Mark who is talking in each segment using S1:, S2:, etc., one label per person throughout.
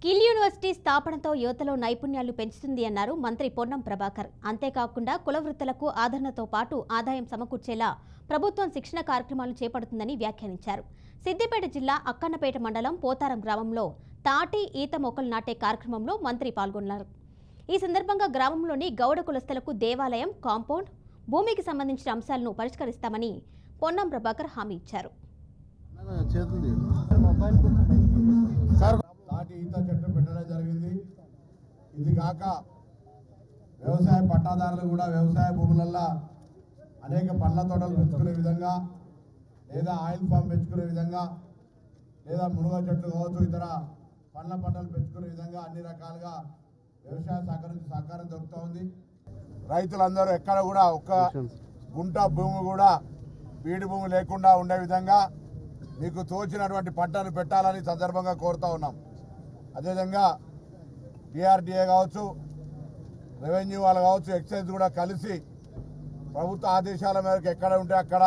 S1: Skill university స్థాపనతో యువతలో నైపుణ్యాలు పెంచుతుంది అన్నారు మంత్రి పొన్నం ప్రభాకర్. అంతేకాకుండా కుల వృత్తులకు ఆదరణతో పాటు ఆదాయం సమకూర్చేలా ప్రభుత్వం శిక్షణ కార్యక్రమాలు చేపడుతుందని వ్యాఖ్యానించారు. సిద్దిపేట జిల్లా అక్కన్నపేట మండలం పోతారం గ్రామంలో తాటి ఈత మొక్కలు నాటే కార్యక్రమంలో మంత్రి పాల్గొన్నారు. ఈ సందర్భంగా గ్రామంలోని గౌడ కులస్తులకు దేవాలయం, కాంపౌండ్, భూమికి సంబంధించిన అంశాలను పరిష్కరిస్తామని పొన్నం ప్రభాకర్ హామీ ఇచ్చారు.
S2: తాటి ఈత చెట్టు పెట్టడం జరిగింది. ఇది కాక వ్యవసాయ పట్టాదారులు కూడా వ్యవసాయ భూములల్లో అనేక పండ్ల తోటలు పెంచుకునే విధంగా, లేదా ఆయిల్ ఫామ్ పెంచుకునే విధంగా, లేదా మునగ చెట్లు కావచ్చు, ఇతర పంటలు పెంచుకునే విధంగా అన్ని రకాలుగా వ్యవసాయ సహకారం దొరుకుతూ ఉంది. రైతులందరూ ఎక్కడ కూడా ఒక్క గుంట భూమి కూడా బీడు భూమి లేకుండా ఉండే విధంగా మీకు తోచినటువంటి పంటను పెట్టాలని సందర్భంగా కోరుతూ ఉన్నాం. అదేవిధంగా డిఆర్డిఏ కావచ్చు, రెవెన్యూ వాళ్ళు కావచ్చు, ఎక్సైజ్ కూడా కలిసి ప్రభుత్వ ఆదేశాల మేరకు ఎక్కడ ఉంటే అక్కడ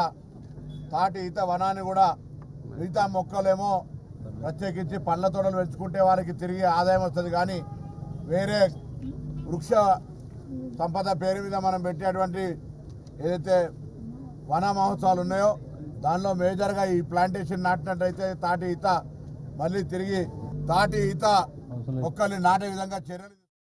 S2: తాటి ఈత వనాన్ని కూడా, మిగతా మొక్కలేమో ప్రత్యేకించి పండ్ల తోటలు పెంచుకుంటే వారికి తిరిగి ఆదాయం వస్తుంది. కానీ వేరే వృక్ష సంపద పేరు మీద మనం పెట్టేటువంటి ఏదైతే వన మహోత్సవాలు ఉన్నాయో దానిలో మేజర్గా ఈ ప్లాంటేషన్ నాటినట్టయితే తాటి ఈత మళ్ళీ తిరిగి తాటి ఈత మొక్కల్ని నాటే విధంగా చర్యలు